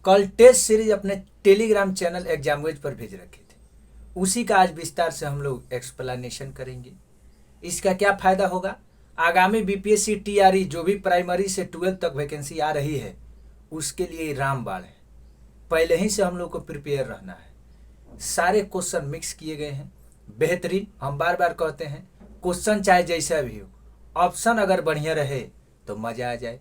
कल test series अपने Telegram channel एग्जामवेज पर भेज रखे थे, उसी का आज विस्तार से हम लोग एक्सप्लेनेशन करेंगे। इसका क्या फ़ायदा होगा, आगामी बीपीएससी टीआरई जो भी प्राइमरी से 12 तक वैकेंसी आ रही है उसके लिए रामबाण है। पहले ही से हम लोग को प्रिपेयर रहना है। सारे क्वेश्चन मिक्स किए गए हैं, बेहतरीन। हम बार बार कहते हैं क्वेश्चन चाहे जैसा भी हो, ऑप्शन अगर बढ़िया रहे तो मज़ा आ जाए।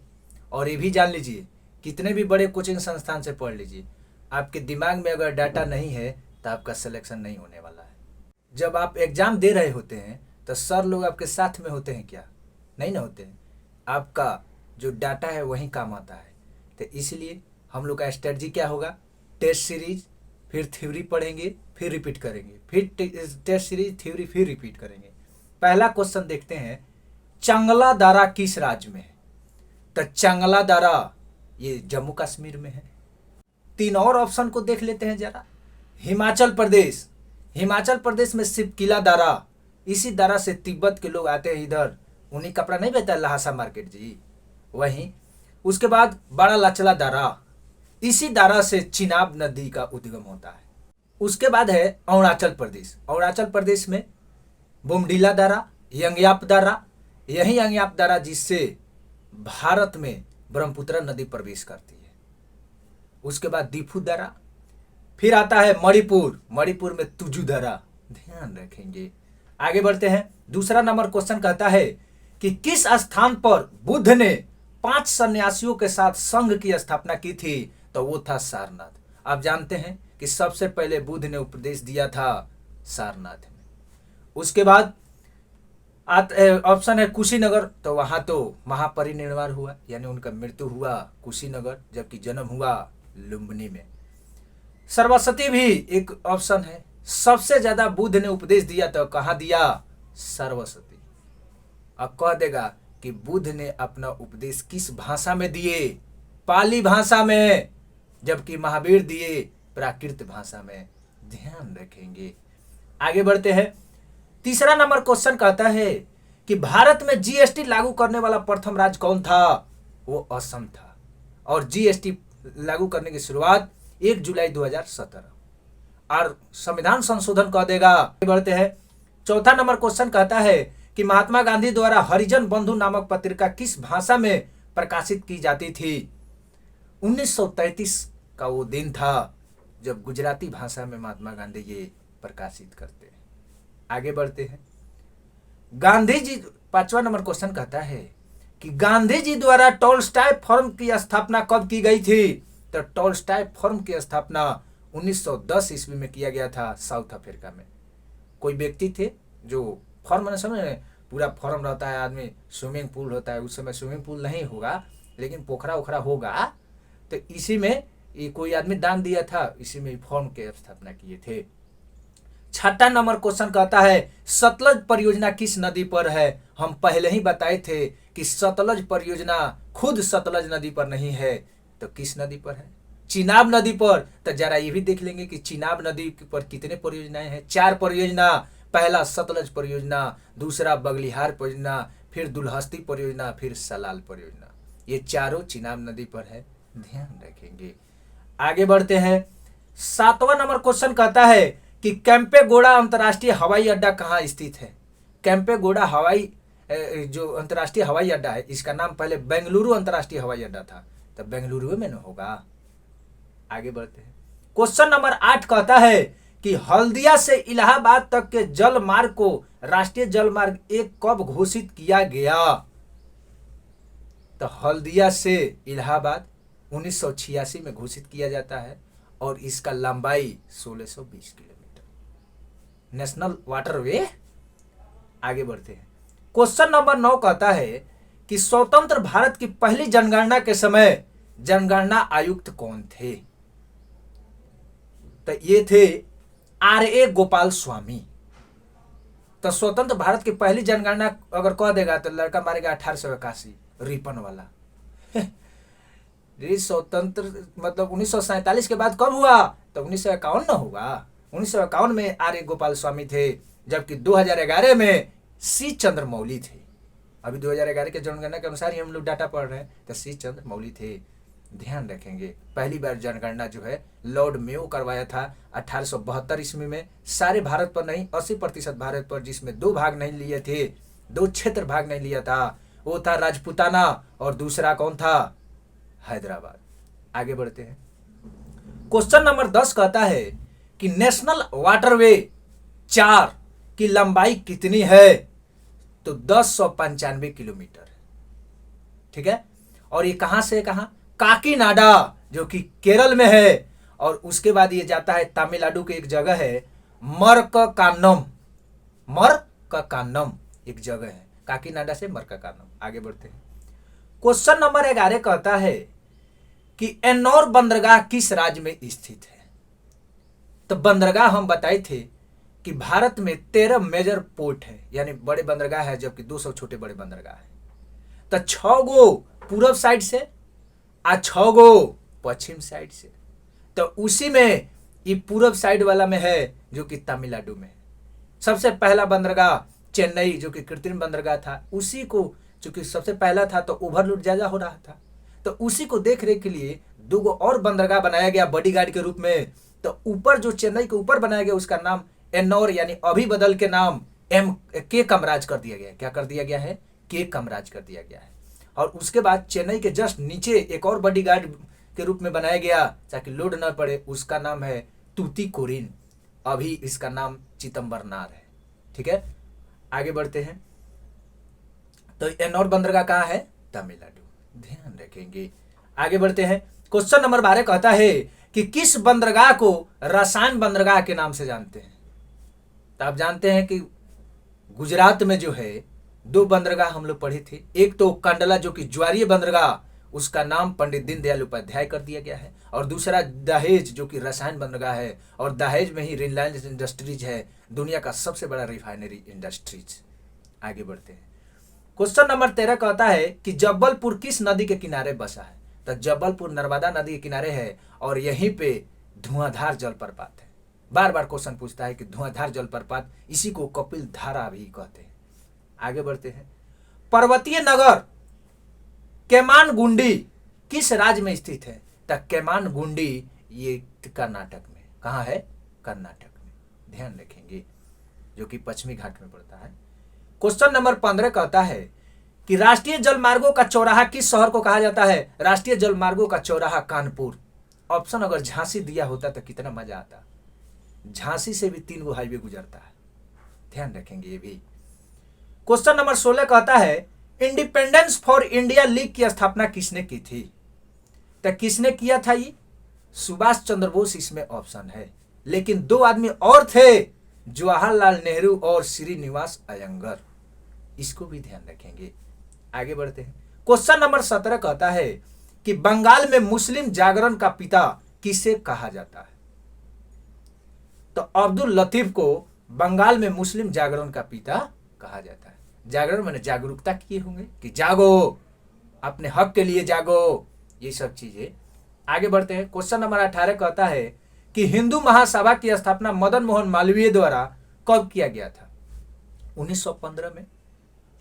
और ये भी जान लीजिए, कितने भी बड़े कोचिंग संस्थान से पढ़ लीजिए, आपके दिमाग में अगर डाटा नहीं है तो आपका सिलेक्शन नहीं होने वाला है। जब आप एग्ज़ाम दे रहे होते हैं तो सर लोग आपके साथ में होते हैं क्या? नहीं ना होते हैं। आपका जो डाटा है वही काम आता है। तो इसलिए हम लोग का स्ट्रेटजी क्या होगा, टेस्ट सीरीज, फिर थ्योरी पढ़ेंगे, फिर रिपीट करेंगे, फिर टेस्ट सीरीज, थ्योरी, फिर रिपीट करेंगे। पहला क्वेश्चन देखते हैं, चंगला दारा किस राज्य में है? तो चंगला दारा ये जम्मू कश्मीर में है। 3 और ऑप्शन को देख लेते हैं जरा। हिमाचल प्रदेश, हिमाचल प्रदेश में सिपकिला दारा, इसी दारा से तिब्बत के लोग आते हैं इधर, उन्हीं कपड़ा नहीं बेचता लहासा मार्केट जी, वहीं। उसके बाद बड़ा लचला दारा, इसी दारा से चिनाब नदी का उद्गम होता है। उसके बाद है अरुणाचल प्रदेश, अरुणाचल प्रदेश में बुमडीला दारा, यंगयाप दारा, यही यंगयाप दारा जिससे भारत में ब्रह्मपुत्र नदी प्रवेश करती है। उसके बाद दीफू दारा, फिर आता है मणिपुर, मणिपुर में तुजू दारा, ध्यान रखेंगे। आगे बढ़ते हैं। दूसरा नंबर क्वेश्चन कहता है कि किस स्थान पर बुद्ध ने 5 सन्यासियों के साथ संघ की स्थापना की थी? तो वो था सारनाथ। आप जानते हैं कि सबसे पहले बुद्ध ने उपदेश दिया था सारनाथ में। उसके बाद ऑप्शन है कुशीनगर, तो वहां तो महापरिनिर्वाण हुआ, यानी उनका मृत्यु हुआ कुशीनगर, जबकि जन्म हुआ लुम्बिनी में। सरस्वती भी एक ऑप्शन है, सबसे ज्यादा बुद्ध ने उपदेश दिया तो कहाँ दिया? सरस्वती। अब कह देगा कि बुद्ध ने अपना उपदेश किस भाषा में दिए? पाली भाषा में, जबकि महावीर दिए प्राकृत भाषा में। ध्यान रखेंगे। आगे बढ़ते हैं। तीसरा नंबर क्वेश्चन कहता है कि भारत में जीएसटी लागू करने वाला प्रथम राज्य कौन था? वो असम था। और जीएसटी लागू करने की शुरुआत 1 जुलाई 2017, और संविधान संशोधन कह देगा। आगे बढ़ते हैं। चौथा नंबर क्वेश्चन कहता है कि महात्मा गांधी द्वारा हरिजन बंधु नामक पत्रिका किस भाषा में प्रकाशित की जाती थी? 1933 का वो दिन था जब गुजराती भाषा में महात्मा गांधी ये प्रकाशित करते हैं। आगे बढ़ते हैं। गांधी जी, 5वां नंबर क्वेश्चन कहता है कि गांधी जी द्वारा टॉलस्टॉय फर्म की स्थापना कब की गई थी? तो टॉलस्टॉय फर्म की स्थापना 1910 ईस्वी में किया गया था, साउथ अफ्रीका में। कोई व्यक्ति थे जो फर्म में, समझ, पूरा फर्म रहता है, आदमी स्विमिंग पूल होता है, उस समय स्विमिंग पूल नहीं होगा लेकिन पोखरा उखरा होगा, तो इसी में ये कोई आदमी दान दिया था, इसी में फर्म की स्थापना किए थे। 6वां नंबर क्वेश्चन कहता है सतलज परियोजना किस नदी पर है? हम पहले ही बताए थे कि सतलज परियोजना खुद सतलज नदी पर नहीं है, तो किस नदी पर है? चिनाब नदी पर। तो जरा ये भी देख लेंगे कि चिनाब नदी पर कितने परियोजनाएं हैं। 4 परियोजना। पहला सतलज परियोजना, दूसरा बगलिहार परियोजना, फिर दुल्हस्ती परियोजना, फिर सलाल परियोजना। ये चारों चिनाब नदी पर है, ध्यान रखेंगे। आगे बढ़ते हैं। 7वां नंबर क्वेश्चन कहता है कि कैंपेगौड़ा अंतर्राष्ट्रीय हवाई अड्डा कहाँ स्थित है? कैंपेगौड़ा जो अंतर्राष्ट्रीय हवाई अड्डा है, इसका नाम पहले बेंगलुरु अंतर्राष्ट्रीय हवाई अड्डा था, तो बेंगलुरु में न होगा। आगे बढ़ते हैं। क्वेश्चन नंबर 8 कहता है कि हल्दिया से इलाहाबाद तक के जल मार्ग को राष्ट्रीय जल मार्ग 1 कब घोषित किया गया? तो हल्दिया से इलाहाबाद 1986 में घोषित किया जाता है, और इसका लंबाई 1620 किलोमीटर, नेशनल वाटरवे। आगे बढ़ते हैं। क्वेश्चन नंबर 9 कहता है कि स्वतंत्र भारत की पहली जनगणना के समय जनगणना आयुक्त कौन थे? तो ये थे R.A. गोपाल स्वामी। तो स्वतंत्र भारत की पहली जनगणना अगर कह देगा तो लड़का मारेगा 1881, रिपन वाला। स्वतंत्र मतलब 1947 के बाद कब हुआ? तो 1951 न होगा। 1951 में R.A. गोपाल स्वामी थे, जबकि 2011 में C. चंद्रमौली थे। अभी 2011 के जनगणना के अनुसार ही हम लोग डाटा पढ़ रहे हैं, तो C. चंद्रमौली थे। ध्यान रखेंगे। पहली बार जनगणना जो है लॉर्ड मेयो करवाया था 1872 ईस्वी में, सारे भारत पर नहीं, 80% भारत पर, जिसमें 2 भाग नहीं लिए थे, 2 क्षेत्र भाग नहीं लिया था। वो था राजपूताना और दूसरा कौन था? हैदराबाद। आगे बढ़ते हैं। क्वेश्चन नंबर 10 कहता है कि नेशनल वाटरवे 4 की लंबाई कितनी है? तो 1095 किलोमीटर है। ठीक है, और ये कहां से कहां? काकीनाडा जो कि केरल में है, और उसके बाद ये जाता है तमिलनाडु की एक जगह है मरककानम। मरककानम एक जगह है, काकीनाडा से मरककानम। आगे बढ़ते हैं। क्वेश्चन नंबर 11 कहता है कि एन्नौर बंदरगाह किस राज्य में स्थित है? तो बंदरगाह हम बताए थे कि भारत में 13 मेजर पोर्ट है, यानी बड़े बंदरगाह है, जबकि 200 छोटे बड़े बंदरगाह है। तो 6 गो पूर्व साइड से आ 6 गो पश्चिम साइड से। तो उसी में ये पूर्व साइड वाला में है जो कि तमिलनाडु में है। सबसे पहला बंदरगाह चेन्नई जो कि कृत्रिम बंदरगाह था, उसी को चूंकि सबसे पहला था तो ओवरलोड ज्यादा हो रहा था, तो उसी को देख रेख के लिए 2 गो और बंदरगाह बनाया गया बॉडीगार्ड के रूप में। तो ऊपर जो चेन्नई के ऊपर बनाया गया उसका नाम एन्नौर, यानी अभी बदल के नाम के कामराज कर दिया गया। क्या कर दिया गया है? के कामराज कर दिया गया है। और उसके बाद चेन्नई के जस्ट नीचे एक और बॉडीगार्ड के रूप में बनाया गया ताकि लोड न पड़े, उसका नाम है तूतीकोरिन। अभी इसका नाम चिदम्बरनार है। ठीक है, आगे बढ़ते हैं। तो एन्नौर बंदरगाह कहाँ है? तमिलनाडु। ध्यान रखेंगे। आगे बढ़ते हैं। क्वेश्चन नंबर 12 कहता है कि किस बंदरगाह को रसायन बंदरगाह के नाम से जानते हैं? तो आप जानते हैं कि गुजरात में जो है 2 बंदरगाह हम लोग पढ़े थे। एक तो कंडला जो कि ज्वारीय बंदरगाह, उसका नाम पंडित दीनदयाल उपाध्याय कर दिया गया है, और दूसरा दहेज जो कि रसायन बंदरगाह है, और दहेज में ही रिलायंस इंडस्ट्रीज है, दुनिया का सबसे बड़ा रिफाइनरी इंडस्ट्रीज। आगे बढ़ते हैं। क्वेश्चन नंबर 13 कहता है कि जबलपुर किस नदी के किनारे बसा है? तो जबलपुर नर्मदा नदी के किनारे है, और यहीं पे धुआंधार जलप्रपात है। बार बार क्वेश्चन पूछता है कि धुआंधार जलप्रपात, इसी को कपिल धारा भी कहते हैं। आगे बढ़ते हैं। पर्वतीय नगर केमानगुंडी किस राज्य में स्थित है? तो केमानगुंडी ये कर्नाटक में। कहाँ है? कर्नाटक में। ध्यान रखेंगे, जो कि पश्चिमी घाट में पड़ता है। क्वेश्चन नंबर 15 कहता है कि राष्ट्रीय जलमार्गों का चौराहा किस शहर को कहा जाता है? राष्ट्रीय जलमार्गों का चौराहा कानपुर। ऑप्शन अगर झांसी दिया होता तो कितना मजा आता। झांसी से भी 3 गो हाईवे गुजरता है। ध्यान रखेंगे ये भी। क्वेश्चन नंबर 16 कहता है इंडिपेंडेंस फॉर इंडिया लीग की स्थापना किसने की थी? तो किसने किया था ये? सुभाष चंद्र बोस इसमें ऑप्शन है, लेकिन 2 आदमी और थे, जवाहरलाल नेहरू और श्रीनिवास अयंगर। इसको भी ध्यान रखेंगे। आगे बढ़ते हैं। क्वेश्चन नंबर 17 कहता है कि बंगाल में मुस्लिम जागरण का पिता किसे कहा जाता है? तो अब्दुल लतीफ को बंगाल में मुस्लिम जागरण का पिता कहा जाता है। जागरण मैंने जागरूकता किए होंगे कि जागो, अपने हक के लिए जागो, ये सब चीजें। आगे बढ़ते हैं। क्वेश्चन नंबर 18 कहता है कि हिंदू महासभा की स्थापना मदन मोहन मालवीय द्वारा कब किया गया था? 1915 में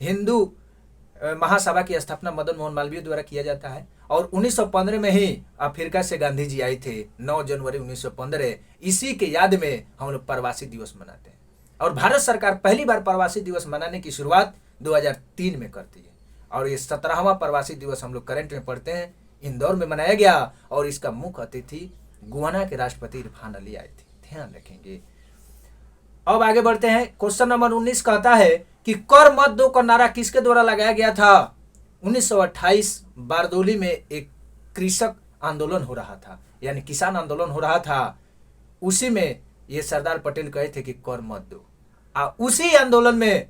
हिंदू महासभा की स्थापना मदन मोहन मालवीय द्वारा किया जाता है, और 1915 में ही अफ्रीका से गांधी जी आए थे। 9 जनवरी 1915, इसी के याद में हम लोग प्रवासी दिवस मनाते हैं। और भारत सरकार पहली बार प्रवासी दिवस मनाने की शुरुआत 2003 में करती है, और ये 17वां प्रवासी दिवस हम लोग करंट में पढ़ते हैं, इंदौर में मनाया गया, और इसका मुख्य अतिथि गुयाना के राष्ट्रपति इरफान अली आए थे। ध्यान रखेंगे। अब आगे बढ़ते हैं। क्वेश्चन नंबर 19 कहता है कि कर मत दो का नारा किसके द्वारा लगाया गया था? 1928 बारदोली में एक कृषक आंदोलन हो रहा था, यानी किसान आंदोलन हो रहा था। उसी में ये सरदार पटेल कहे थे कि कर मत दो। उसी आंदोलन में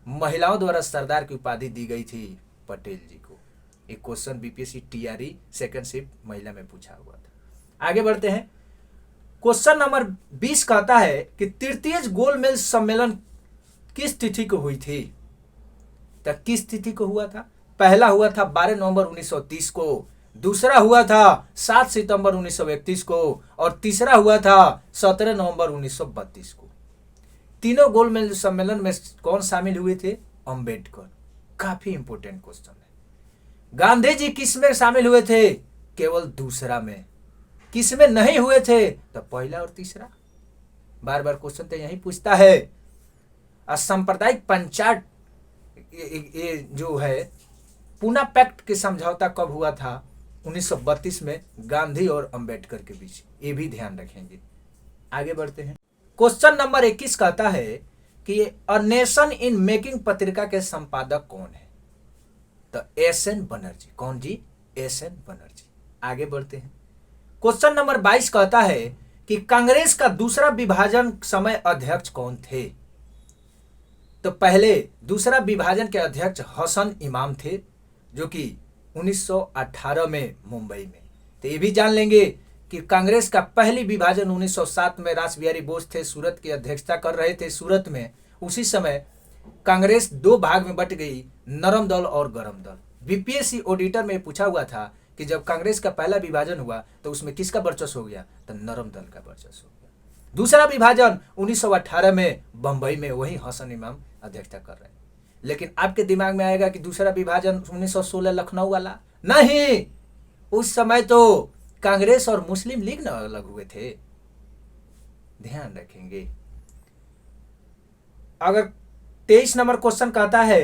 महिलाओं द्वारा सरदार की उपाधि दी गई थी पटेल जी को। एक question BPSC TRE second shift महिला में पूछा हुआ था। आगे बढ़ते हैं। क्वेश्चन नंबर 20 कहता है कि तृतीय गोलमेज सम्मेलन किस तिथि को हुई थी? तो किस तिथि को हुआ था? पहला हुआ था 12 नवंबर 1930 को, दूसरा हुआ था 7 सितंबर 1931 को, और तीसरा हुआ था 17 नवंबर 1932 को। तीनों गोलमेज सम्मेलन में कौन शामिल हुए थे? अंबेडकर। काफी इंपोर्टेंट क्वेश्चन है। गांधी जी किस में शामिल हुए थे? केवल दूसरा में। किस में नहीं हुए थे? तो पहला और तीसरा। बार बार क्वेश्चन तो यही पूछता है। असंप्रदायिक पंचायत ये जो है पूना पैक्ट के समझौता कब हुआ था? 1932 में गांधी और अंबेडकर के बीच। ये भी ध्यान रखेंगे। आगे बढ़ते हैं। क्वेश्चन नंबर 21 कहता है कि अ नेशन इन मेकिंग पत्रिका के संपादक कौन है? तो एस.एन. बनर्जी। कौन जी? एस.एन. बनर्जी। आगे बढ़ते हैं। क्वेश्चन नंबर 22 कहता है कि कांग्रेस का दूसरा विभाजन समय अध्यक्ष कौन थे? तो पहले दूसरा विभाजन के अध्यक्ष हसन इमाम थे, जो कि 1918 में मुंबई में। तो ये भी जान लेंगे कि कांग्रेस का पहली विभाजन 1907 में रास बिहारी बोस थे, सूरत की अध्यक्षता कर रहे थे सूरत में। उसी समय कांग्रेस दो भाग में बट गई, नरम दल और गरम दल। बीपीएससी ऑडिटर में पूछा हुआ था कि जब कांग्रेस का पहला विभाजन हुआ तो उसमें किसका वर्चस्व हो गया? तो नरम दल का वर्चस्व हो गया। दूसरा विभाजन 1918 में बंबई में, वही हसन इमाम अध्यक्षता कर रहे हैं। लेकिन आपके दिमाग में आएगा कि दूसरा विभाजन 1916 लखनऊ वाला। नहीं, उस समय तो कांग्रेस और मुस्लिम लीग न अलग हुए थे। ध्यान रखेंगे। अगर 23 नंबर क्वेश्चन कहता है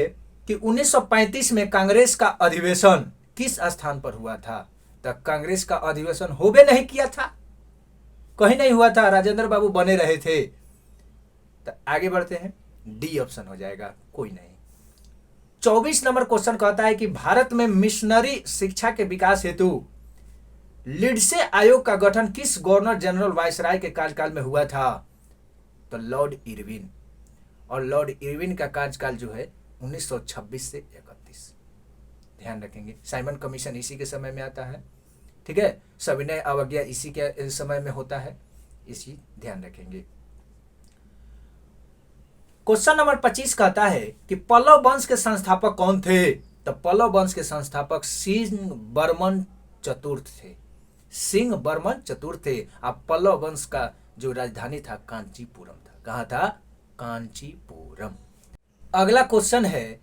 कि 1935 में कांग्रेस का अधिवेशन किस स्थान पर हुआ था? तो कांग्रेस का अधिवेशन होबे नहीं किया था, कहीं नहीं हुआ था, राजेंद्र बाबू बने रहे थे। तो आगे बढ़ते हैं। डी ऑप्शन हो जाएगा, कोई नहीं। 24 नंबर क्वेश्चन कहता है कि भारत में मिशनरी शिक्षा के विकास हेतु लिंडसे आयोग का गठन किस गवर्नर जनरल वायसराय के कार्यकाल में हुआ था? तो लॉर्ड इरविन। और लॉर्ड इरविन का कार्यकाल जो है 1926 से 31। ध्यान रखेंगे। साइमन कमीशन इसी के समय में आता है, ठीक है। सविनय अवज्ञा इसी के समय में होता है, इसी ध्यान रखेंगे। क्वेश्चन नंबर 25 कहता है कि पल्लव वंश के संस्थापक कौन थे? तो पल्लव वंश के संस्थापक सिंह बर्मन चतुर्थ थे। सिंह बर्मन चतुर्थ थे। अब पल्लव वंश का जो राजधानी था कांचीपुरम था। कहाँ था? कांचीपुरम। अगला क्वेश्चन है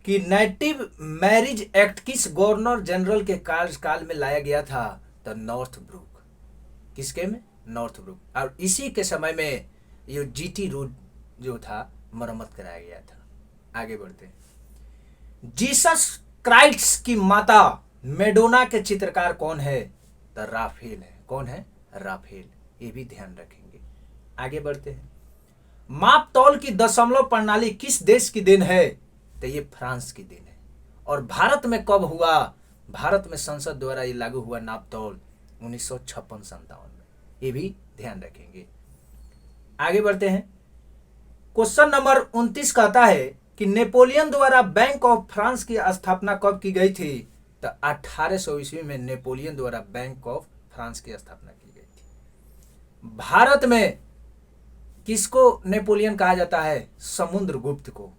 कि नेटिव मैरिज एक्ट किस गवर्नर जनरल के कार्यकाल में लाया गया था? तो नॉर्थ ब्रुक। किसके में? North brook. और इसी के समय में ये जीटी रोड जो था मरम्मत कराया गया था। आगे बढ़ते हैं। जीसस क्राइस्ट की माता मेडोना के चित्रकार कौन है? तो राफेल है। कौन है? राफेल। ये भी ध्यान रखेंगे। आगे बढ़ते हैं। माप तौल की दशमलव प्रणाली किस देश की देन है? तो ये फ्रांस की देन है। और भारत में कब हुआ? भारत में संसद द्वारा ये लागू हुआ नाप तौल 1956-57 में। ये भी ध्यान रखेंगे। आगे बढ़ते हैं। क्वेश्चन नंबर 29 कहता है कि नेपोलियन द्वारा बैंक ऑफ फ्रांस की स्थापना कब की गई थी? तो 1800 ईस्वी में नेपोलियन द्वारा बैंक ऑफ फ्रांस की स्थापना की गई थी। भारत में किसको नेपोलियन कहा जाता है? समुद्रगुप्त को।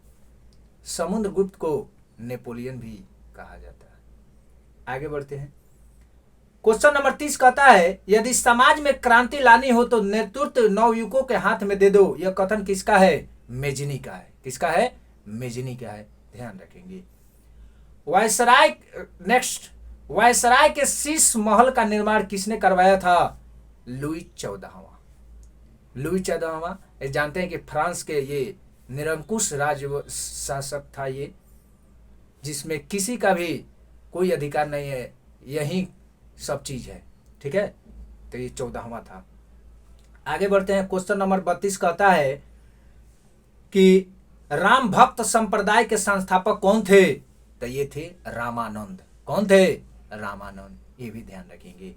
समुद्रगुप्त को नेपोलियन भी कहा जाता है। आगे बढ़ते हैं। क्वेश्चन नंबर 30 कहता है यदि समाज में क्रांति लानी हो तो नेतृत्व नवयुवकों के हाथ में दे दो। यह कथन किसका है? मेजनी का है। किसका है? मेजनी का है। ध्यान रखेंगे। Viceroy next. वायसराय के शीश महल का निर्माण किसने करवाया था? लुई 14वां। लुई 14वां जानते हैं कि फ्रांस के ये निरंकुश राज शासक था, ये जिसमें किसी का भी कोई अधिकार नहीं है, यही सब चीज है, ठीक है। तो ये 14वां था। आगे बढ़ते हैं। क्वेश्चन नंबर 32 कहता है कि राम भक्त संप्रदाय के संस्थापक कौन थे? तो ये थे रामानंद। कौन थे? रामानंद। ये भी ध्यान रखेंगे।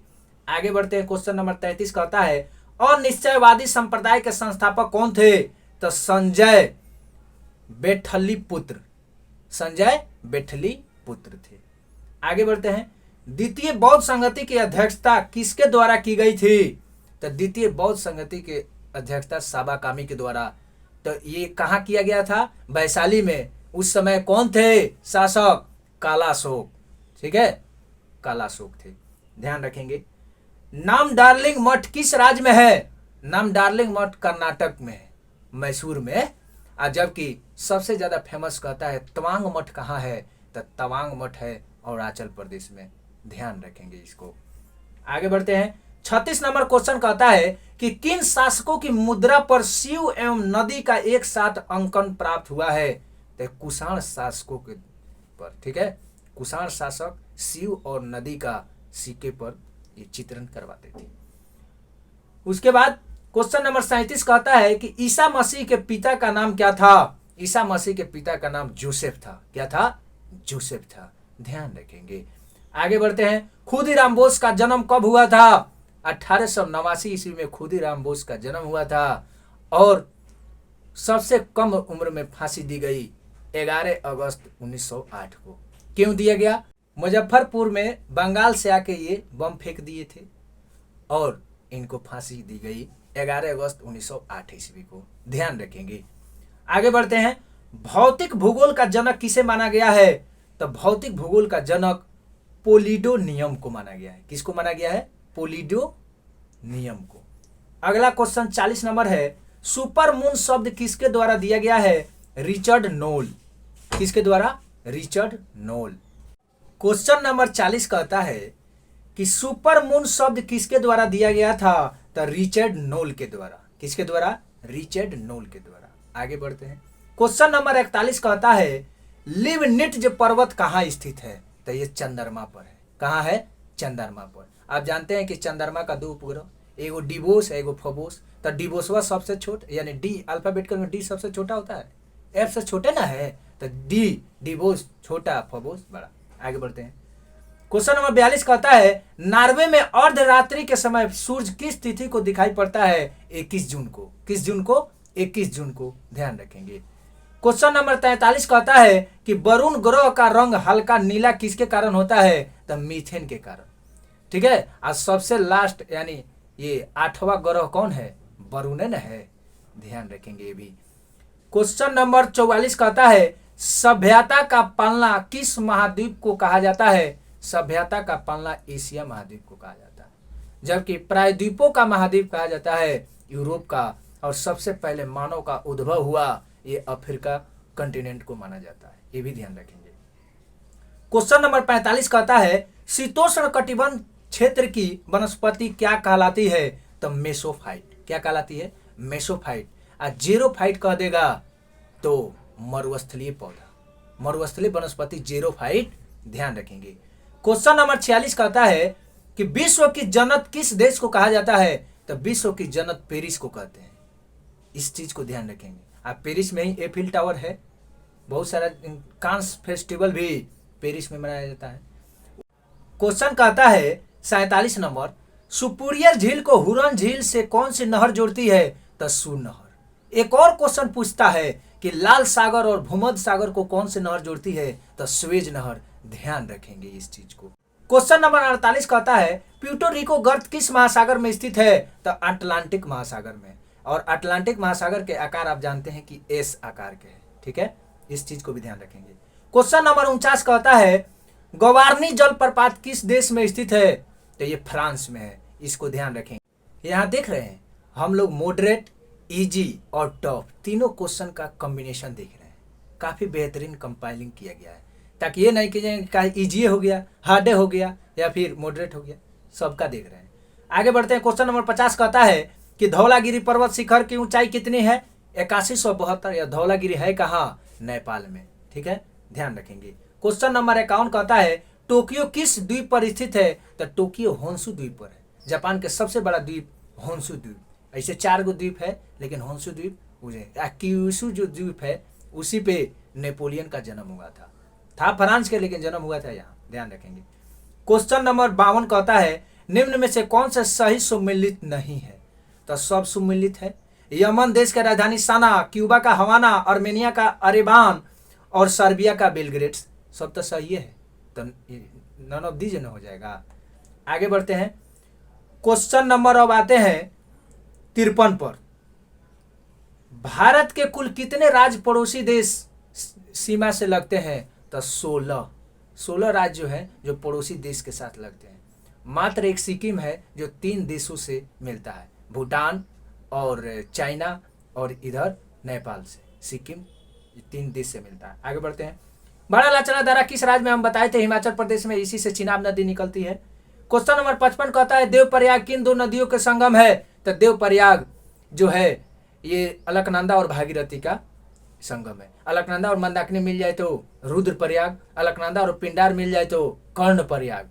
आगे बढ़ते हैं। क्वेश्चन नंबर 33 कहता है अनिश्चयवादी संप्रदाय के संस्थापक कौन थे? तो संजय बेठली पुत्र। संजय बेठली पुत्र थे। आगे बढ़ते हैं। द्वितीय बौद्ध संगति की अध्यक्षता किसके द्वारा की गई थी? तो द्वितीय बौद्ध संगति के अध्यक्षता साबा कामी के द्वारा। तो ये कहाँ किया गया था? वैशाली में। उस समय कौन थे शासक? कालाशोक, ठीक है, कालाशोक थे। ध्यान रखेंगे। नाम डार्लिंग मठ किस राज्य में है? नाम डार्लिंग मठ कर्नाटक में है, मैसूर में। और जबकि सबसे ज्यादा फेमस कहता है तवांग मठ कहाँ है? तो तवांग मठ है अरुणाचल प्रदेश में। ध्यान रखेंगे इसको। आगे बढ़ते हैं। 36 नंबर क्वेश्चन कहता है कि किन शासकों की मुद्रा पर शिव एवं नदी का एक साथ अंकन प्राप्त हुआ है? तो कुषाण शासकों के पर, ठीक है, कुषाण शासक शिव और नदी का सिक्के पर ये चित्रण करवाते थे। उसके बाद क्वेश्चन नंबर 37 कहता है कि ईसा मसीह के पिता का नाम क्या था? ईसा मसीह के पिता का नाम जोसेफ था। क्या था? जोसेफ था। ध्यान रखेंगे। आगे बढ़ते हैं। खुदीराम बोस का जन्म कब हुआ था? 1889 ईस्वी में खुदीराम बोस का जन्म हुआ था और सबसे कम उम्र में फांसी दी गई 11 अगस्त 1908 को। क्यों दिया गया? मुजफ्फरपुर में बंगाल से आके ये बम फेंक दिए थे और इनको फांसी दी गई 11 अगस्त 1908 ईस्वी को। ध्यान रखेंगे। आगे बढ़ते हैं। भौतिक भूगोल का जनक किसे माना गया है? तो भौतिक भूगोल का जनक पोलिडो नियम को माना गया है। किसको माना गया है? पोलिडो नियम को। अगला क्वेश्चन 40 नंबर है। सुपर मून शब्द किसके द्वारा दिया गया है? Richard Nolle. किसके द्वारा? Richard known. क्वेश्चन नंबर 40 कहता है कि सुपर मून शब्द किसके द्वारा दिया गया था? तो रिचर्ड नोल के द्वारा। किसके द्वारा? रिचर्ड नोल के द्वारा। आगे बढ़ते हैं। क्वेश्चन नंबर 41 कहता है लिबनिट्ज पर्वत कहाँ स्थित है? तो ये चंद्रमा पर है। कहाँ है? चंद्रमा पर। आप जानते हैं कि चंद्रमा का दो उपग्रह, एगो डिबोस है, एगो फोबोस। तो डिबोसवा सबसे छोटा, यानी डी अल्फाबेटिकल में डी सबसे छोटा होता है, एफ से छोटे ना है, तो डी डिबोस छोटा, फोबोस बड़ा। आगे बढ़ते हैं। क्वेश्चन नंबर 42 कहता है नॉर्वे में अर्धरात्रि के समय सूर्य किस तिथि को दिखाई पड़ता है? 21 जून को। किस जून को? 21 जून को। ध्यान रखेंगे। क्वेश्चन नंबर 43 कहता है कि वरुण ग्रह का रंग हल्का नीला किसके कारण होता है? तो मीथेन के कारण। ठीक है। आज सबसे लास्ट यानी ये 8वां ग्रह कौन है? वरुण न है। ध्यान रखेंगे ये भी। क्वेश्चन नंबर 44 कहता है सभ्यता का पालना किस महाद्वीप को कहा जाता है? सभ्यता का पालना एशिया महाद्वीप को कहा जाता है, जबकि प्रायद्वीपों का महाद्वीप कहा जाता है यूरोप का, और सबसे पहले मानव का उद्भव हुआ ये अफ्रीका कंटिनेंट को माना जाता है। ये भी ध्यान रखेंगे। क्वेश्चन नंबर 45 कहता है शीतोष्ण कटिबंध क्षेत्र की वनस्पति क्या कहलाती है? तो मेसोफाइट। क्या कहलाती है? मेसोफाइट। और जेरोफाइट कह देगा तो मरुस्थलीय पौधा, मरुस्थलीय वनस्पति जेरोफाइट। ध्यान रखेंगे। क्वेश्चन नंबर 46 कहता है कि विश्व की जन्नत किस देश को कहा जाता है? तो विश्व की जन्नत पेरिस को कहते हैं। इस चीज को ध्यान रखेंगे। आप पेरिस में ही एफिल टावर है, बहुत सारा कांस फेस्टिवल भी पेरिस में मनाया जाता है। क्वेश्चन कहता है 47 नंबर सुपुरियल झील को हुरन झील से कौन सी नहर जोड़ती है? तो सू नहर। एक और क्वेश्चन पूछता है कि लाल सागर और भूमध्य सागर को कौन सी नहर जोड़ती है? तो स्वेज नहर। ध्यान रखेंगे इस चीज को। क्वेश्चन नंबर 48 कहता है प्यूर्टो रिको गर्त किस महासागर में स्थित है? तो अटलांटिक महासागर में। और अटलांटिक महासागर के आकार आप जानते हैं कि एस आकार के हैं। ठीक है, इस चीज को भी ध्यान रखेंगे। क्वेश्चन नंबर 49 कहता है गवारनी जलप्रपात किस देश में स्थित है? तो ये फ्रांस में है। इसको ध्यान रखेंगे। यहाँ देख रहे हैं हम लोग मॉडरेट, इजी और टफ तीनों क्वेश्चन का कॉम्बिनेशन देख रहे हैं। काफी बेहतरीन कंपाइलिंग किया गया है, ताकि ये नहीं कि इजी हो गया, हार्ड हो गया या फिर मॉडरेट हो गया, सबका देख रहे हैं। आगे बढ़ते हैं। क्वेश्चन नंबर 50 कहता है कि धौलागिरी पर्वत शिखर की ऊंचाई कितनी है? 8172। या धौलागिरी है कहाँ? नेपाल में। ठीक है, ध्यान रखेंगे। क्वेश्चन नंबर 51 कहता है टोक्यो किस द्वीप पर स्थित है? तो टोक्यो होन्शु द्वीप पर है। जापान के सबसे बड़ा द्वीप होन्शु द्वीप। ऐसे 4 गो द्वीप है, लेकिन होन्शु द्वीप क्यूशु जो द्वीप है उसी पे नेपोलियन का जन्म हुआ था फ्रांस के, लेकिन जन्म हुआ था यहाँ। ध्यान रखेंगे। क्वेश्चन नंबर 52 कहता है निम्न में से कौन सा सही सुमिलित नहीं है? तो सब सुमिलित है। यमन देश का राजधानी सना, क्यूबा का हवाना, आर्मेनिया का अरेबान और सर्बिया का बेलग्रेड, सब तो सही है। तो नन ऑफ दीज हो जाएगा। आगे बढ़ते हैं। क्वेश्चन नंबर अब आते हैं 53 पर। भारत के कुल कितने राज्य पड़ोसी देश सीमा से लगते हैं? तो 16 राज्य जो है जो पड़ोसी देश के साथ लगते हैं। मात्र एक सिक्किम है जो 3 देशों से मिलता है, भूटान और चाइना और इधर नेपाल से। सिक्किम 3 देश से मिलता है। आगे बढ़ते हैं। बड़ा लाचना धारा किस राज्य में हम बताए थे? हिमाचल प्रदेश में, इसी से चिनाब नदी निकलती है। क्वेश्चन नंबर 55 कहता है देवप्रयाग किन दो नदियों के संगम है? तो देवप्रयाग जो है ये अलकनंदा और भागीरथी का संगम है। अलकनंदा और मंदाकिनी मिल जाए तो रुद्रप्रयाग, अलकनंदा और पिंडार मिल जाए तो कर्णप्रयाग।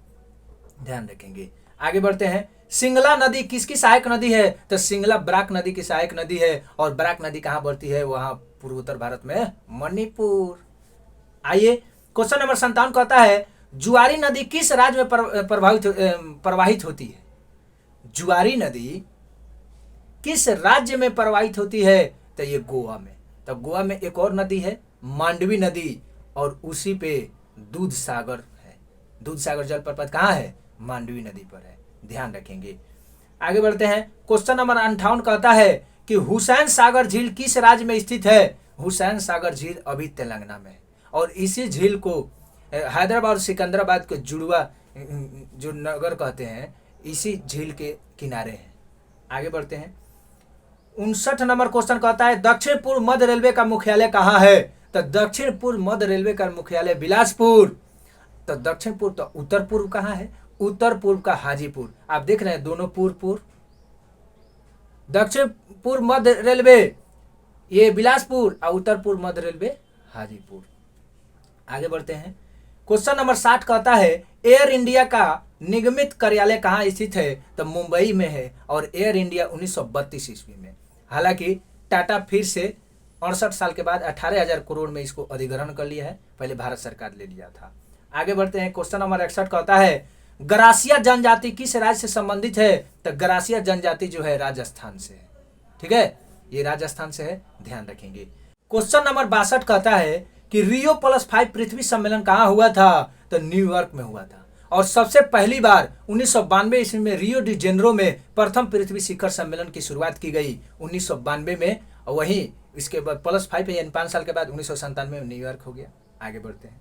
ध्यान रखेंगे। आगे बढ़ते हैं। सिंगला नदी किसकी सहायक नदी है? तो सिंगला बराक नदी की सहायक नदी है। और बराक नदी कहाँ बढ़ती है? वहां पूर्वोत्तर भारत में मणिपुर। आइए क्वेश्चन नंबर 57 कहता है जुआरी नदी किस राज्य में प्रवाहित होती है? जुआरी नदी किस राज्य में प्रवाहित होती है? तो ये गोवा में। तो गोवा में एक और नदी है मांडवी नदी, और उसी पे दूध सागर है। दूध सागर जलप्रपात कहाँ है? मांडवी नदी पर है। ध्यान रखेंगे। आगे बढ़ते हैं। क्वेश्चन नंबर 58 कहता है कि हुसैन सागर झील किस राज्य में स्थित है? हुसैन सागर झील अभी तेलंगाना में है, और इसी झील को हैदराबाद और सिकंदराबाद के जुड़वा जो नगर कहते हैं, इसी झील के किनारे हैं। आगे बढ़ते हैं। 59 नंबर क्वेश्चन कहता है दक्षिण पूर्व मध्य रेलवे का मुख्यालय कहाँ है? तो दक्षिण पूर्व मध्य रेलवे का मुख्यालय बिलासपुर। तो दक्षिण पूर्व तो उत्तर पूर्व कहाँ है? उत्तर पूर्व का हाजीपुर। आप देख रहे हैं दोनों पूर्व। दक्षिण पूर्व मध्य रेलवे ये बिलासपुर और उत्तर पूर्व मध्य रेलवे हाजीपुर। आगे बढ़ते हैं। क्वेश्चन नंबर 60 कहता है एयर इंडिया का निगमित कार्यालय कहाँ स्थित है? तो मुंबई में है, और एयर इंडिया 1932 ईस्वी में। हालांकि टाटा फिर से 68 साल के बाद 18,000 करोड़ में इसको अधिग्रहण कर लिया है। पहले भारत सरकार ले लिया था। आगे बढ़ते हैं। क्वेश्चन नंबर 61 कहता है गरासिया जनजाति किस राज्य से संबंधित है? तो गरासिया जनजाति जो है राजस्थान से है। ठीक है, ये राजस्थान से है। ध्यान रखेंगे। क्वेश्चन नंबर 62 कहता है कि रियो +5 पृथ्वी सम्मेलन कहाँ हुआ था? तो न्यूयॉर्क में हुआ था। और सबसे पहली बार 1992 ईस्वी में रियो डी जेनेरो में प्रथम पृथ्वी शिखर सम्मेलन की शुरुआत की गई 1992 में। वहीं इसके बाद +5 यानी 5 साल के बाद 1997 में न्यूयॉर्क हो गया। आगे बढ़ते हैं।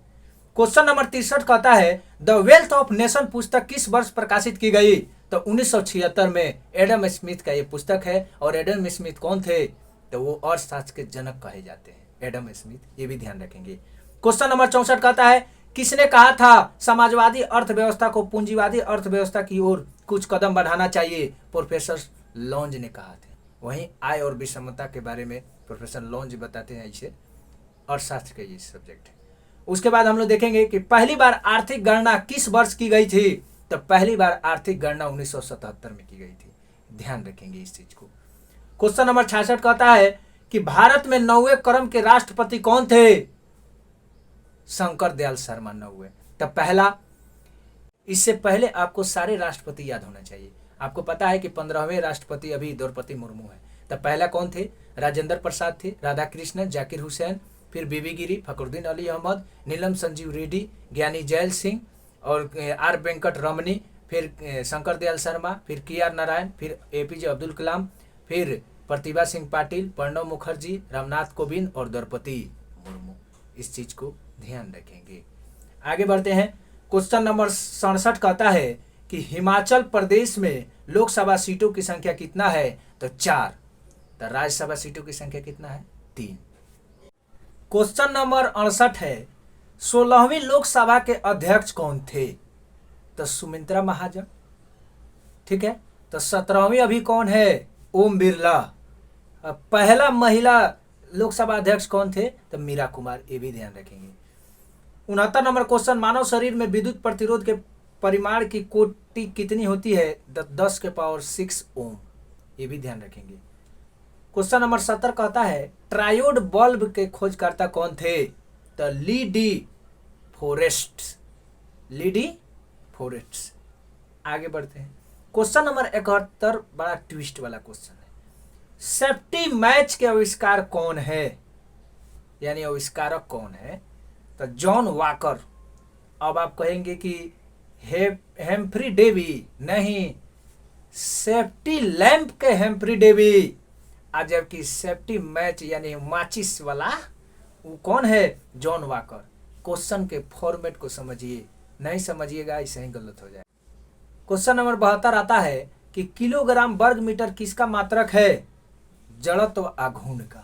क्वेश्चन नंबर 63 कहता है द वेल्थ ऑफ नेशन पुस्तक किस वर्ष प्रकाशित की गई? तो 1976 में एडम स्मिथ का ये पुस्तक है। और एडम स्मिथ कौन थे? तो वो अर्थशास्त्र के जनक कहे जाते हैं, एडम स्मिथ। ये भी ध्यान रखेंगे। क्वेश्चन नंबर 64 कहता है किसने कहा था समाजवादी अर्थव्यवस्था को पूंजीवादी अर्थव्यवस्था की ओर कुछ कदम बढ़ाना चाहिए? प्रोफेसर लॉन्ज ने कहा था। वहीं आय और विषमता के बारे में प्रोफेसर लॉन्ज बताते हैं। इसे अर्थशास्त्र का ये सब्जेक्ट है। उसके बाद हम लोग देखेंगे कि पहली बार आर्थिक गणना किस वर्ष की गई थी? तो पहली बार आर्थिक गणना 1977 में की गई थी। ध्यान रखेंगे इस चीज को। क्वेश्चन नंबर 66 कहता है कि भारत में 9वें क्रम के राष्ट्रपति कौन थे? शंकर दयाल शर्मा 9वें। तो पहला, इससे पहले आपको सारे राष्ट्रपति याद होना चाहिए। आपको पता है कि 15वें राष्ट्रपति अभी द्रौपदी मुर्मू है। तो पहला कौन थे? राजेंद्र प्रसाद थे, राधाकृष्णन, जाकिर हुसैन, फिर बीबी गिरी, फखरुद्दीन अली अहमद, नीलम संजीव रेड्डी, ज्ञानी जैल सिंह और आर वेंकट रमनी, फिर शंकर दयाल शर्मा, फिर के.आर. नारायण, फिर APJ अब्दुल कलाम, फिर प्रतिभा सिंह पाटिल, प्रणब मुखर्जी, रामनाथ कोविंद और द्रौपदी मुर्मू। इस चीज को ध्यान रखेंगे। आगे बढ़ते हैं। क्वेश्चन नंबर 67 कहता है कि हिमाचल प्रदेश में लोकसभा सीटों की संख्या कितना है? तो 4। तो राज्यसभा सीटों की संख्या कितना है? 3। क्वेश्चन नंबर 68 है 16वीं लोकसभा के अध्यक्ष कौन थे? तो सुमित्रा महाजन। ठीक है। तो 17वीं अभी कौन है? ओम बिरला। पहला महिला लोकसभा अध्यक्ष कौन थे? तो मीरा कुमार। ये भी ध्यान रखेंगे। 69 नंबर क्वेश्चन मानव शरीर में विद्युत प्रतिरोध के परिमाण की कोटि कितनी होती है? 10⁻6 ओम। ये भी ध्यान रखेंगे। क्वेश्चन नंबर 70 कहता है ट्रायोड बल्ब के खोजकर्ता कौन थे? तो ली डी फोरेस्ट। ली डी फोरेस्ट। आगे बढ़ते हैं। क्वेश्चन नंबर 71 बड़ा ट्विस्ट वाला क्वेश्चन है। सेफ्टी मैच के आविष्कार कौन है? यानी आविष्कारक कौन है? तो जॉन वॉकर। अब आप कहेंगे कि हेम्फ्री डेवी। नहीं, सेफ्टी लैंप के हेम्फ्री डेवी। आज जबकि सेफ्टी मैच यानी माचिस वाला वो कौन है? John walker. क्वेश्चन के फॉर्मेट को समझिए, नहीं समझिएगा ऐसे ही गलत हो जाए। क्वेश्चन नंबर 72 आता है कि किलोग्राम वर्ग मीटर किसका मात्रक है? जड़त्व आघूर्ण का।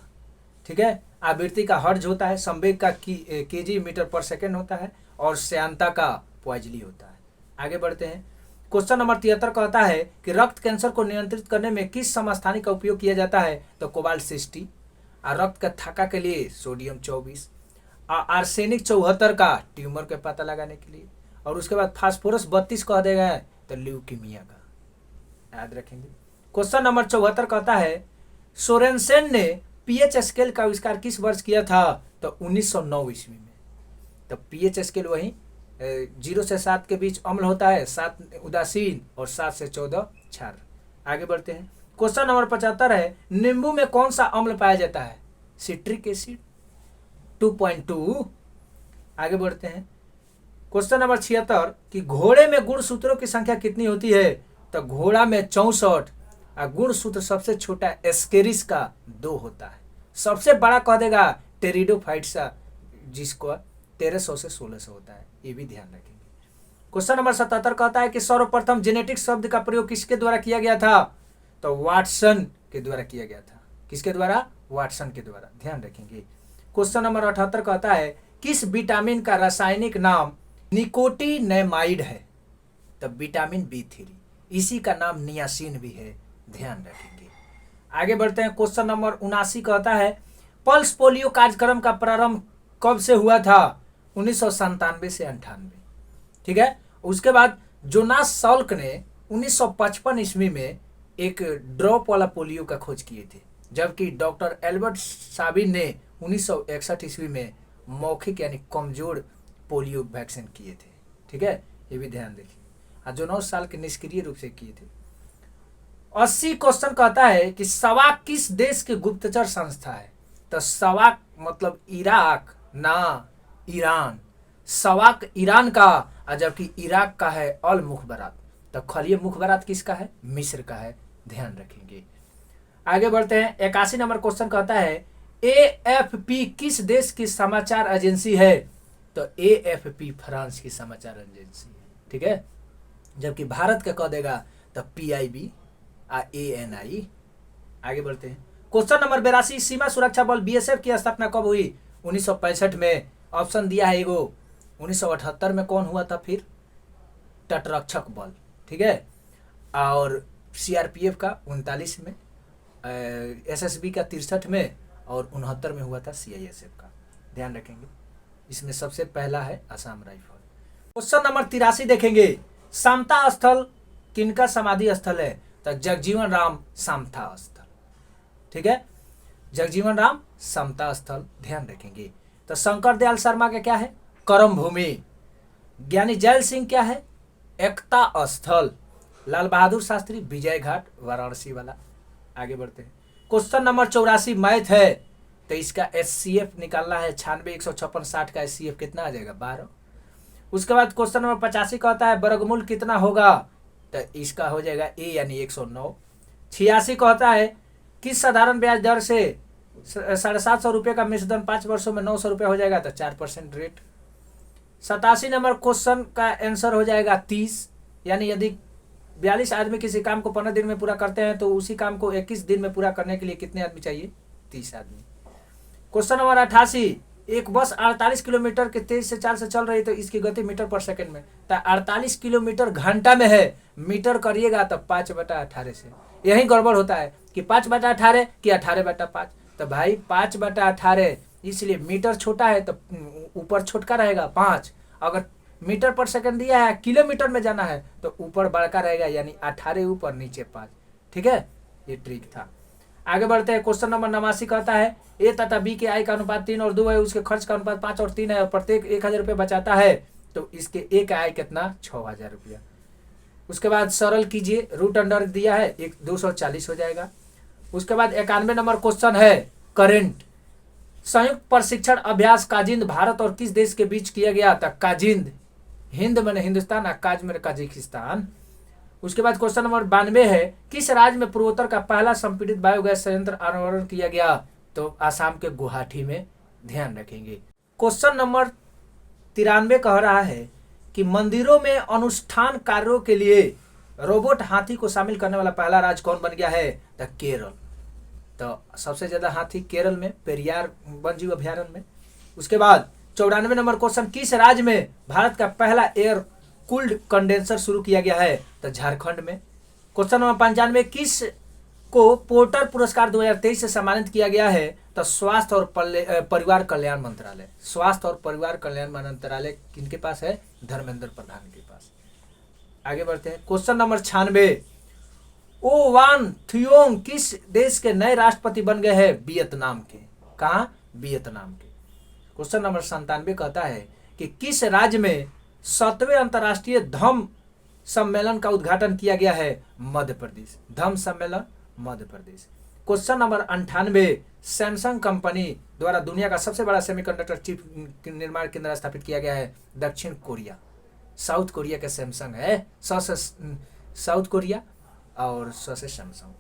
ठीक है। आवृत्ति का हर्ट्ज होता है, संवेग का केजी मीटर पर सेकेंड होता है और श्यानता का पॉइजली होता है। आगे बढ़ते हैं। क्वेश्चन नंबर 73 कहता है कि रक्त कैंसर को नियंत्रित करने में किस समस्थानी का उपयोग किया जाता है? तो कोबाल्ट 60। और रक्त का थक्का के लिए सोडियम 24। आर्सेनिक 74 का ट्यूमर के पता लगाने के लिए। और उसके बाद फास्फोरस 32 कह देगा तो ल्यूकीमिया का, याद रखेंगे। क्वेश्चन नंबर 74 कहता है सोरेनसेन ने पीएच स्केल का आविष्कार किस वर्ष किया था? तो 1909 ईस्वी में। तो पीएच स्केल वही 0 से 7 के बीच अम्ल होता है, 7 उदासीन और 7 से 14 क्षार। आगे बढ़ते हैं। क्वेश्चन नंबर 75 है नींबू में कौन सा अम्ल पाया जाता है? Citric acid 2.2। आगे बढ़ते हैं। क्वेश्चन नंबर 76 कि घोड़े में गुणसूत्रों की संख्या कितनी होती है? तो घोड़ा में 64 और गुणसूत्र सबसे छोटा एस्केरिस का 2 होता है। सबसे बड़ा कह देगा टेरिडोफाइट्सा जिसको 1300 से 1600 होता है, ये भी ध्यान रखेंगे। क्वेश्चन नंबर 77 कहता है कि सर्वप्रथम जेनेटिक शब्द का प्रयोग किसके द्वारा किया गया था? तो वाटसन के द्वारा किया गया था। किसके द्वारा? वाटसन के द्वारा, ध्यान रखेंगे। क्वेश्चन नंबर 78 कहता है किस विटामिन का रासायनिक नाम निकोटिनेमाइड है? तो विटामिन B3, इसी का नाम नियासिन भी है, ध्यान रखेंगे। आगे बढ़ते हैं। क्वेश्चन नंबर 79 कहता है पल्स पोलियो कार्यक्रम का प्रारंभ कब से हुआ था? 1997 से 98। ठीक है। उसके बाद जोनास सॉल्क ने 1955 ईस्वी में एक ड्रॉप वाला पोलियो का खोज किए थे, जबकि डॉक्टर एल्बर्ट साबिन ने 1961 ईस्वी में मौखिक यानी कमजोर पोलियो वैक्सीन किए थे। ठीक है, ये भी ध्यान देखिए। और जोनास साल्क निष्क्रिय रूप से किए थे। 80 क्वेश्चन कहता है कि सवाक किस देश की गुप्तचर संस्था है? तो सवाक मतलब इराक ना ईरान। सवाक ईरान का और जबकि इराक का है अल मुखबरात। तो खलिए मुखबरात किसका है? मिस्र का है, ध्यान रखेंगे। आगे बढ़ते हैं। 81 नंबर क्वेश्चन कहता है AFP किस देश की समाचार एजेंसी है? तो AFP फ्रांस की समाचार एजेंसी है। ठीक है, जबकि भारत का कह देगा तो PIB ANI। आगे बढ़ते हैं। क्वेश्चन नंबर 82 सीमा सुरक्षा बल BSF की स्थापना कब हुई? 1965 में। ऑप्शन दिया है एगो 1978 में कौन हुआ था? फिर तटरक्षक बल। ठीक है, और CRPF का 39 में, SSB का 63 में और 69 में हुआ था CISF का, ध्यान रखेंगे। इसमें सबसे पहला है असम राइफल। क्वेश्चन नंबर 83 देखेंगे। समता स्थल किनका समाधि स्थल है? तो जगजीवन राम समता स्थल। ठीक है, जगजीवन राम समता स्थल, ध्यान रखेंगे। तो शंकर दयाल शर्मा का क्या है? करम भूमि। ज्ञानी जैल सिंह क्या है? एकता स्थल। लाल बहादुर शास्त्री विजय घाट वाराणसी वाला। आगे बढ़ते हैं। क्वेश्चन नंबर 84 मैथ है, तो इसका SCF निकालना है 96, 156, 60 का SCF कितना आ जाएगा? 12। उसके बाद क्वेश्चन नंबर 85 कहता है वर्गमूल कितना होगा? तो इसका हो जाएगा A यानी 109। 86 कहता है किस साधारण ब्याज दर से 750 रुपये का मिश्रधन 5 वर्षों में 900 रुपये हो जाएगा? तो 4% रेट। 87 नंबर क्वेश्चन का आंसर हो जाएगा 30, यानी यदि 42 आदमी किसी काम को 15 दिन में पूरा करते हैं तो उसी काम को 21 दिन में पूरा करने के लिए कितने आदमी चाहिए? 30 आदमी। क्वेश्चन नंबर 88 एक बस 48 किलोमीटर के तेज से चाल से चल रही तो इसकी गति मीटर पर सेकंड में, तो 48 किलोमीटर घंटा में है, मीटर करिएगा तो 5/18 से। यही गड़बड़ होता है कि 5/18 कि 18/5। तो भाई 5/18, इसलिए मीटर छोटा है तो ऊपर छोटका रहेगा 5। अगर मीटर पर सेकंड दिया है, किलोमीटर में जाना है तो ऊपर बड़का रहेगा, यानी 18 ऊपर नीचे 5। ठीक है, ये ट्रिक था। आगे बढ़ते हैं। क्वेश्चन नंबर 89 कहता है A तथा B के आय का अनुपात 3 और 2 है, उसके खर्च का अनुपात 5 और 3 है और प्रत्येक 1000 रुपये बचाता है, तो इसके A का आय कितना? 6000 रुपया। उसके बाद सरल कीजिए, रूट अंडर दिया है 240 हो जाएगा। उसके बाद 91 नंबर क्वेश्चन है करेंट। संयुक्त प्रशिक्षण अभ्यास काजिंद भारत और किस देश के बीच किया गया था? काजिंद, हिंद मैंने हिंदुस्तान, काज मैंने कजाकिस्तान। उसके बाद क्वेश्चन नंबर 92 है किस राज्य में पूर्वोत्तर का पहला संपीड़ित बायोगैस संयंत्र अनावरण किया गया? तो आसाम के गुवाहाटी में, ध्यान रखेंगे। क्वेश्चन नंबर 93 कह रहा है कि मंदिरों में अनुष्ठान कार्यों के लिए रोबोट हाथी को शामिल करने वाला पहला राज्य कौन बन गया है? तो केरल। तो सबसे ज़्यादा हाथी केरल में पेरियार वन्यजीव अभ्यारण्य में। उसके बाद 94 नंबर क्वेश्चन, किस राज्य में भारत का पहला एयर कूल्ड कंडेंसर शुरू किया गया है? तो झारखंड में। क्वेश्चन नंबर 95, किस को पोर्टर पुरस्कार 2023 से सम्मानित किया गया है? तो स्वास्थ्य और परिवार कल्याण मंत्रालय। स्वास्थ्य और परिवार कल्याण मंत्रालय किनके पास है? धर्मेंद्र प्रधान के पास। आगे बढ़ते हैं। क्वेश्चन नंबर 96, ओ वान थियोंग किस देश के नए राष्ट्रपति बन गए हैं? वियतनाम के। कहाँ? वियतनाम के। क्वेश्चन नंबर 97 कहता है कि किस राज्य में 7वें अंतर्राष्ट्रीय धम्म सम्मेलन का उद्घाटन किया गया है? मध्य प्रदेश। धम्म सम्मेलन Madhya Pradesh. Question number 98, Samsung company द्वारा दुनिया का सबसे बड़ा सेमीकंडक्टर चिप निर्माण केंद्र स्थापित किया गया है? दक्षिण कोरिया। साउथ कोरिया का सैमसंग है, साउथ कोरिया और से सैमसंग।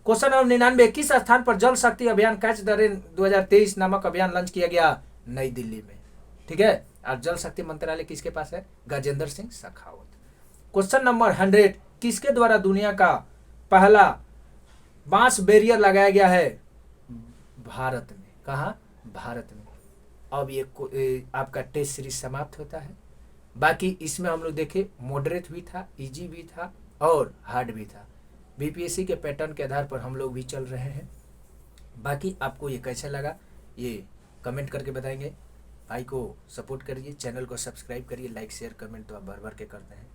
क्वेश्चन नंबर 99, किस स्थान पर जल शक्ति अभियान कैच द रेन 2023 नामक अभियान लॉन्च किया गया? नई दिल्ली में। ठीक है। और जल शक्ति मंत्रालय किसके पास है? गजेंद्र सिंह शेखावत। क्वेश्चन नंबर 100, किसके द्वारा दुनिया का पहला बांस बैरियर लगाया गया है? भारत में। कहाँ? भारत में। अब ये आपका टेस्ट सीरीज समाप्त होता है। बाकी इसमें हम लोग देखे मॉडरेट भी था, इजी भी था और हार्ड भी था। बीपीएससी के पैटर्न के आधार पर हम लोग भी चल रहे हैं। बाकी आपको ये कैसा लगा ये कमेंट करके बताएंगे। भाई को सपोर्ट करिए, चैनल को सब्सक्राइब करिए, लाइक शेयर कमेंट तो आप भर भर के करते हैं।